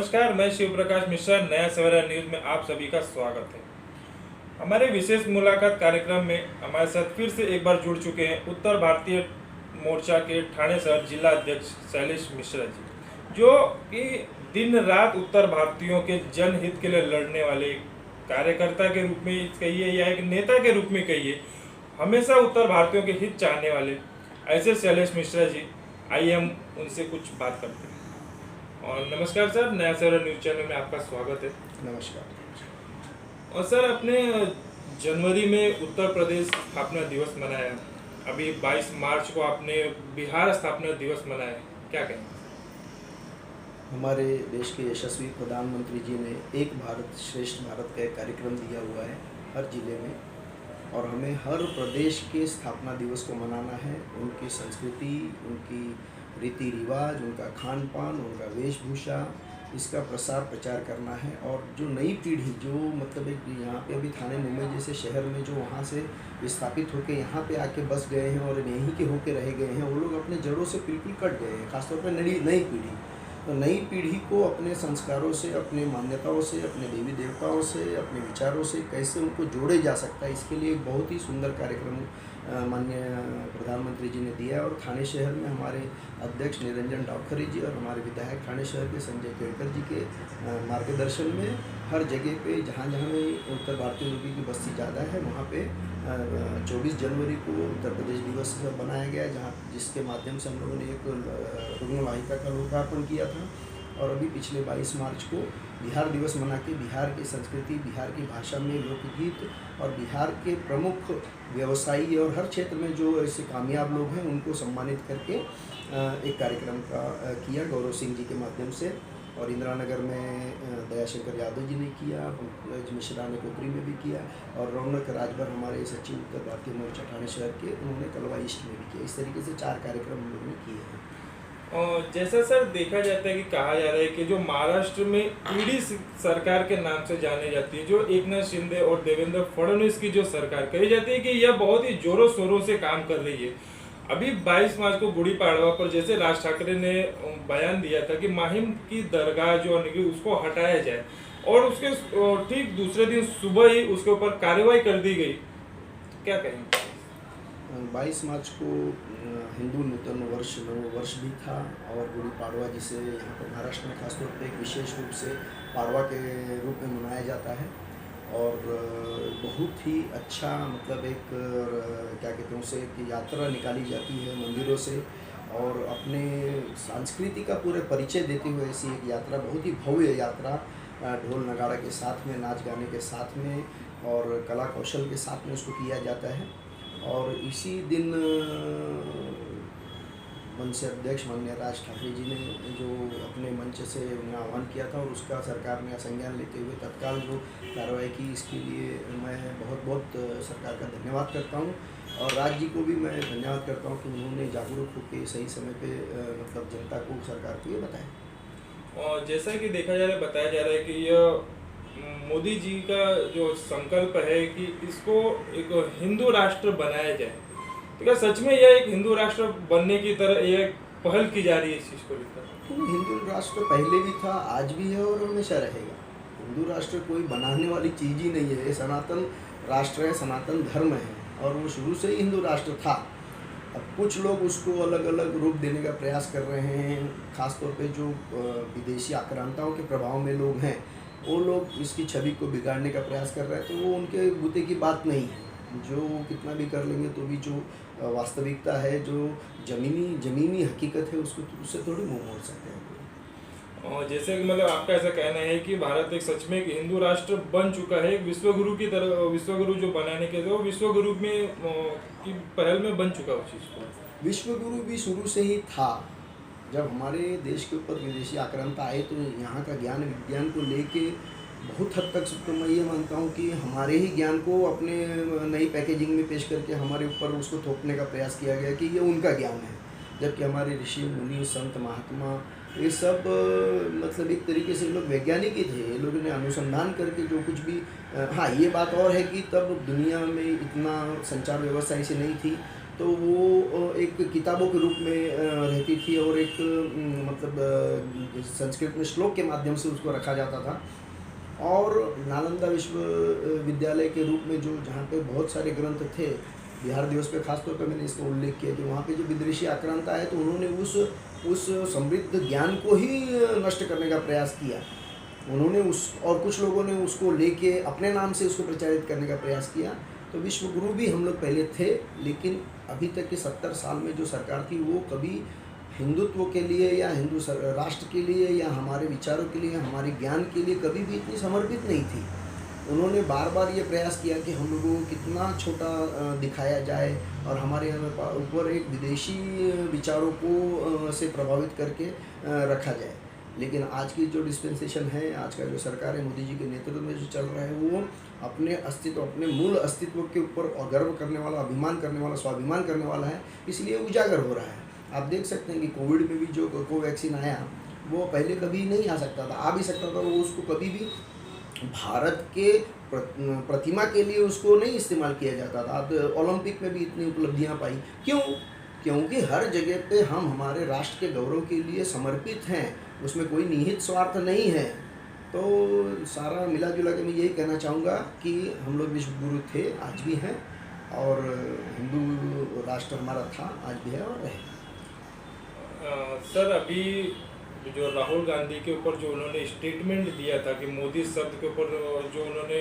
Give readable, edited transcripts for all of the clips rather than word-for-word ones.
नमस्कार, मैं शिव प्रकाश मिश्रा। नया सवेरा न्यूज में आप सभी का स्वागत है। हमारे विशेष मुलाकात कार्यक्रम में हमारे साथ फिर से एक बार जुड़ चुके हैं उत्तर भारतीय मोर्चा के ठाणे शहर जिला अध्यक्ष शैलेश मिश्रा जी, जो कि दिन रात उत्तर भारतीयों के जनहित के लिए लड़ने वाले एक कार्यकर्ता के रूप में कहिए या एक नेता के रूप में कहिए, हमेशा उत्तर भारतीयों के हित चाहने वाले ऐसे शैलेश मिश्रा जी, आइए हम उनसे कुछ बात करते हैं। और नमस्कार सर, नया सवेरा न्यूज चैनल में आपका स्वागत है। नमस्कार। और सर, अपने जनवरी में उत्तर प्रदेश स्थापना दिवस मनाया, अभी 22 मार्च को आपने बिहार स्थापना दिवस मनाया, क्या कहेंगे? हमारे देश के यशस्वी प्रधानमंत्री जी ने एक भारत श्रेष्ठ भारत का एक कार्यक्रम दिया हुआ है हर जिले में, और हमें हर प्रदेश के स्थापना दिवस को मनाना है। उनकी संस्कृति, उनकी रीति रिवाज, उनका खान पान, उनका वेशभूषा, इसका प्रसार प्रचार करना है। और जो नई पीढ़ी जो मतलब एक यहाँ पे अभी थाने मुंबई जैसे शहर में जो वहाँ से विस्थापित होकर यहाँ पे आके बस गए हैं और यहीं के होके रह गए हैं, वो लोग अपने जड़ों से बिल्कुल कट गए हैं, खासतौर पर नई पीढ़ी। तो नई पीढ़ी को अपने संस्कारों से, अपने मान्यताओं से, अपने देवी देवताओं से, अपने विचारों से कैसे उनको जोड़े जा सकता है, इसके लिए एक बहुत ही सुंदर कार्यक्रम माननीय प्रधानमंत्री जी ने दिया है। और थाने शहर में हमारे अध्यक्ष निरंजन डावखरे जी और हमारे विधायक थाने शहर के संजय केड़कर जी के मार्गदर्शन में हर जगह पे जहाँ जहाँ में उत्तर भारतीय लोगों की बस्ती ज़्यादा है, वहाँ पे 24 जनवरी को उत्तर प्रदेश दिवस बनाया गया, जहाँ जिसके माध्यम से हम लोगों ने एक रुग्ण वाहिका का लोकार्पण किया था। और अभी पिछले 22 मार्च को बिहार दिवस मना के बिहार की संस्कृति, बिहार की भाषा में लोकगीत और बिहार के प्रमुख व्यवसायी और हर क्षेत्र में जो ऐसे कामयाब लोग हैं उनको सम्मानित करके एक कार्यक्रम का किया गौरव सिंह जी के माध्यम से। और इंदिरा नगर में दयाशंकर यादव जी ने किया, पंकज मिश्रा ने कोकरी में भी किया, और रौनक राजभर हमारे सचिव उत्तर भारतीय मोर्चा ठाणे शहर के, उन्होंने कलवा ईस्ट में भी किया। इस तरीके से 4 कार्यक्रम हम लोगों ने किए हैं। और जैसा सर देखा जाता है कि कहा जा रहा है कि जो महाराष्ट्र में ईडी सरकार के नाम से जानी जाती है, जो एकनाथ शिंदे और देवेंद्र फडणवीस की जो सरकार कही जाती है कि यह बहुत ही जोरों शोरों से काम कर रही है। अभी 22 मार्च को गुड़ी पाड़वा पर जैसे राज ठाकरे ने बयान दिया था कि माहिम की दरगाह जो उसको हटाया जाए, और उसके ठीक दूसरे दिन सुबह ही उसके ऊपर कार्रवाई कर दी गई, क्या कहेंगे? 22 मार्च को हिंदू नूतन वर्ष नव वर्ष भी था, और गुड़ी पाड़वा जिसे यहाँ पर महाराष्ट्र में खासतौर पर एक विशेष रूप से पाड़वा के रूप में मनाया जाता है। और बहुत ही अच्छा मतलब एक क्या कहते हैं उसे, एक यात्रा निकाली जाती है मंदिरों से, और अपने संस्कृति का पूरे परिचय देते हुए ऐसी एक यात्रा, बहुत ही भव्य यात्रा, ढोल नगाड़ा के साथ में, नाच गाने के साथ में और कला कौशल के साथ में उसको किया जाता है। और इसी दिन मंच से अध्यक्ष माननीय राज ठाकरे जी ने जो अपने मंच से उन्हें आह्वान किया था, और उसका सरकार ने संज्ञान लेते हुए तत्काल जो कार्रवाई की, इसके लिए मैं बहुत बहुत सरकार का धन्यवाद करता हूं। और राज्य जी को भी मैं धन्यवाद करता हूं कि उन्होंने जागरूक होकर सही समय पे मतलब जनता को, सरकार को ये बताया। और जैसा कि देखा जा रहा है, बताया जा रहा है कि यह मोदी जी का जो संकल्प है कि इसको एक हिंदू राष्ट्र बनाया जाए, तो क्या सच में यह एक हिंदू राष्ट्र बनने की तरह यह पहल की जा रही है इस चीज़ को लेकर? तो हिंदू राष्ट्र पहले भी था, आज भी है और हमेशा रहेगा। हिंदू राष्ट्र कोई बनाने वाली चीज़ ही नहीं है, ये सनातन राष्ट्र है, सनातन धर्म है, और वो शुरू से ही हिंदू राष्ट्र था। अब कुछ लोग उसको अलग अलग रूप देने का प्रयास कर रहे हैं, खासतौर पे जो विदेशी आक्रांताओं के प्रभाव में लोग हैं, वो लोग इसकी छवि को बिगाड़ने का प्रयास कर रहे हैं। तो वो उनके बूते की बात नहीं है, जो कितना भी कर लेंगे तो भी जो वास्तविकता है, जो ज़मीनी हकीकत है, उससे थोड़ी मुँह मोड़ सकते हैं। और जैसे कि मतलब आपका ऐसा कहना है कि भारत एक सच में एक हिंदू राष्ट्र बन चुका है, एक विश्वगुरु की तरह, विश्वगुरु जो बनाने के थे वो विश्वगुरु में की पहल में बन चुका उस चीज़ को। विश्वगुरु भी शुरू से ही था। जब हमारे देश के ऊपर विदेशी आक्रांता आए तो यहाँ का ज्ञान विज्ञान को लेके बहुत हद तक तो मैं ये मानता हूँ कि हमारे ही ज्ञान को अपने नई पैकेजिंग में पेश करके हमारे ऊपर उसको थोपने का प्रयास किया गया कि ये उनका ज्ञान है, जबकि हमारे ऋषि मुनि संत महात्मा ये सब मतलब एक तरीके से लोग वैज्ञानिक ही थे। ये लोगों ने अनुसंधान करके जो कुछ भी, हाँ ये बात और है कि तब दुनिया में इतना संचार व्यवस्था ऐसी नहीं थी, तो वो एक किताबों के रूप में रहती थी और एक संस्कृत में श्लोक के माध्यम से उसको रखा जाता था। और नालंदा विश्वविद्यालय के रूप में जो जहाँ पे बहुत सारे ग्रंथ थे, बिहार दिवस पे खासतौर पर मैंने इसका उल्लेख किया कि वहाँ पे जो विदेशी आक्रांता है तो उन्होंने उस समृद्ध ज्ञान को ही नष्ट करने का प्रयास किया। उन्होंने और कुछ लोगों ने उसको लेके अपने नाम से उसको प्रचारित करने का प्रयास किया। तो विश्व गुरु भी हम लोग पहले थे, लेकिन अभी तक के 70 साल में जो सरकार थी वो कभी हिंदुत्व के लिए या हिंदू राष्ट्र के लिए या हमारे विचारों के लिए, हमारे ज्ञान के लिए कभी भी इतनी समर्पित नहीं थी। उन्होंने बार बार ये प्रयास किया कि हम लोगों को कितना छोटा दिखाया जाए और हमारे ऊपर एक विदेशी विचारों को से प्रभावित करके रखा जाए। लेकिन आज की जो डिस्पेंसेशन है, आज का जो सरकार है मोदी जी के नेतृत्व में जो चल रहा है, वो अपने अस्तित्व, अपने मूल अस्तित्व के ऊपर गर्व करने वाला, अभिमान करने वाला, स्वाभिमान करने वाला है, इसलिए उजागर हो रहा है। आप देख सकते हैं कि कोविड में भी जो कोवैक्सीन आया वो पहले कभी नहीं आ सकता था, आ भी सकता था, वो उसको कभी भी भारत के प्रतिमा के लिए उसको नहीं इस्तेमाल किया जाता था। तो ओलंपिक में भी इतनी उपलब्धियां पाई, क्यों? क्योंकि हर जगह पे हम हमारे राष्ट्र के गौरव के लिए समर्पित हैं, उसमें कोई निहित स्वार्थ नहीं है। तो सारा मिला जुला के मैं यही कहना चाहूँगा कि हम लोग विश्व गुरु थे, आज भी हैं, और हिंदू राष्ट्र हमारा था, आज भी है और रहेगा। सर, अभी जो राहुल गांधी के ऊपर जो उन्होंने स्टेटमेंट दिया था कि मोदी शब्द के ऊपर जो उन्होंने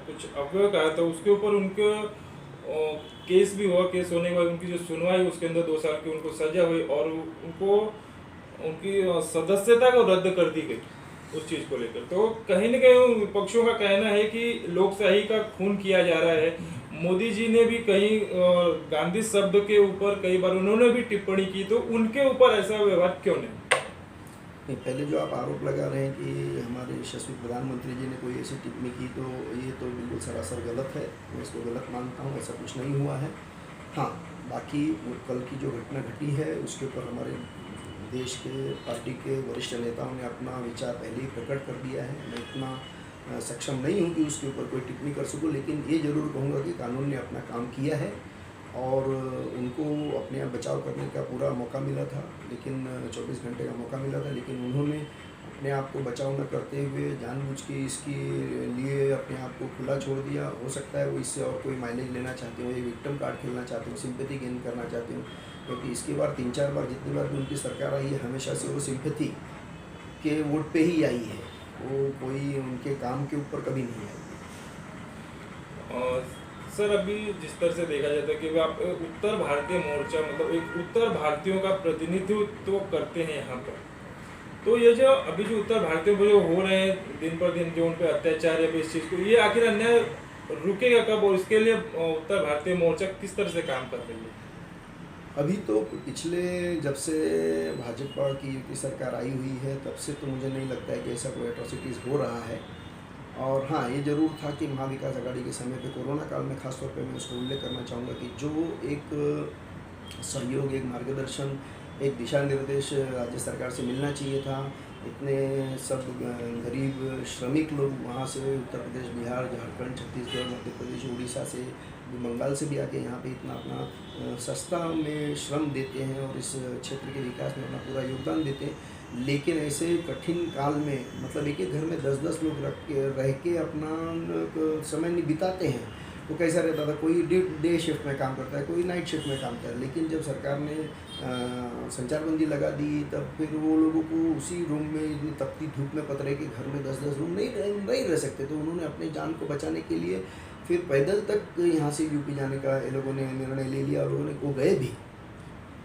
कुछ अवयव कहा था, उसके ऊपर उनके केस भी हुआ। केस होने के बाद उनकी जो सुनवाई, उसके अंदर 2 साल की उनको सजा हुई और उनको उनकी सदस्यता को रद्द कर दी गई उस चीज़ को लेकर। तो कहीं ना कहीं विपक्षों का कहना है कि लोकशाही का खून किया जा रहा है। मोदी जी ने भी कहीं गांधी शब्द के ऊपर कई बार उन्होंने भी टिप्पणी की, तो उनके ऊपर ऐसा व्यवहार क्यों नहीं? पहले जो आप आरोप लगा रहे हैं कि हमारे यशस्वी प्रधानमंत्री जी ने कोई ऐसी टिप्पणी की, तो ये तो बिल्कुल सरासर गलत है। मैं इसको गलत मानता हूँ, ऐसा कुछ नहीं हुआ है। हाँ, बाकी कल की जो घटना घटी है उसके ऊपर हमारे देश के पार्टी के वरिष्ठ नेताओं ने अपना विचार पहले ही प्रकट कर दिया है। मैं इतना सक्षम नहीं हूँ कि उसके ऊपर कोई टिप्पणी कर सकूँ, लेकिन ये ज़रूर कहूँगा कि कानून ने अपना काम किया है और उनको अपने आप बचाव करने का पूरा मौका मिला था, लेकिन 24 घंटे का मौका मिला था, लेकिन उन्होंने अपने आप को बचाव न करते हुए जानबूझ के इसके लिए अपने आप को खुला छोड़ दिया। हो सकता है वो इससे और कोई माइलेज लेना चाहते हो, ये विक्टिम कार्ड खेलना चाहते हो, सिंपैथी गेन करना चाहते हो, क्योंकि इसके बाद 3-4 बार जितनी बार भी उनकी सरकार आई है, हमेशा से वो सिंपैथी के वोट पे ही आई है, वो कोई उनके काम के ऊपर कभी नहीं आई। सर, अभी जिस तरह से देखा जाता है कि आप उत्तर भारतीय मोर्चा, मतलब एक उत्तर भारतीयों का प्रतिनिधित्व करते हैं यहाँ पर, तो ये जो अभी जो उत्तर भारतीयों पर जो हो रहे हैं दिन पर दिन जो उन पर अत्याचार या इस चीज़ को, ये आखिर अन्याय रुकेगा कब और इसके लिए उत्तर भारतीय मोर्चा किस तरह से काम कर रही है? अभी तो पिछले जब से भाजपा की युति सरकार आई हुई है तब से तो मुझे नहीं लगता है कि ऐसा कोई एट्रोसिटीज़ हो रहा है। और हाँ, ये ज़रूर था कि महाविकास आघाड़ी के समय पे कोरोना काल में खासतौर पे मैं उसको उल्लेख करना चाहूँगा कि जो एक सहयोग, एक मार्गदर्शन, एक दिशा निर्देश राज्य सरकार से मिलना चाहिए था। इतने सब गरीब श्रमिक लोग वहाँ से उत्तर प्रदेश, बिहार, झारखंड, छत्तीसगढ़, मध्य प्रदेश, उड़ीसा से, बंगाल से भी आके यहाँ पे इतना अपना सस्ता में श्रम देते हैं और इस क्षेत्र के विकास में अपना पूरा योगदान देते हैं। लेकिन ऐसे कठिन काल में मतलब एक एक घर में 10-10 लोग रह के अपना समय बिताते हैं। तो कैसा रहता था, कोई डे शिफ्ट में काम करता है, कोई नाइट शिफ्ट में काम करता है। लेकिन जब सरकार ने संचारबंदी लगा दी तब फिर वो लोगों को उसी रूम में, इतनी तपती धूप में पतरे के घर में 10-10 रूम नहीं रह सकते। तो उन्होंने अपने जान को बचाने के लिए फिर पैदल तक यहाँ से यूपी जाने का ये लोगों ने निर्णय ले लिया और उन्होंने वो गए भी।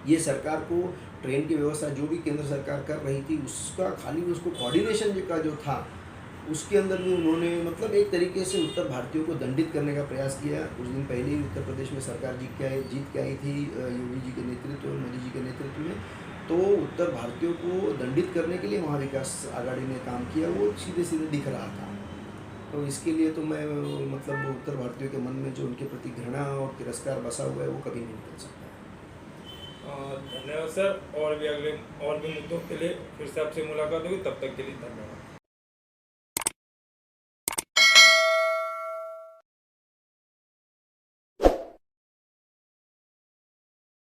ये सरकार को ट्रेन की व्यवस्था जो भी केंद्र सरकार कर रही थी उसका खाली उसको कोऑर्डिनेशन का जो था उसके अंदर भी उन्होंने मतलब एक तरीके से उत्तर भारतीयों को दंडित करने का प्रयास किया। कुछ दिन पहले ही उत्तर प्रदेश में सरकार जीत के आई थी योगी जी के नेतृत्व, मोदी जी के नेतृत्व में। तो उत्तर भारतीयों को दंडित करने के लिए महाविकास आघाड़ी ने काम किया, वो सीधे सीधे दिख रहा था। तो इसके लिए तो मैं मतलब उत्तर भारतीयों के मन में जो उनके प्रति घृणा और तिरस्कार बसा हुआ है वो कभी नहीं कर सकता। धन्यवाद सर। और भी मुद्दों के लिए फिर से आपसे मुलाकात होगी, तब तक के लिए धन्यवाद।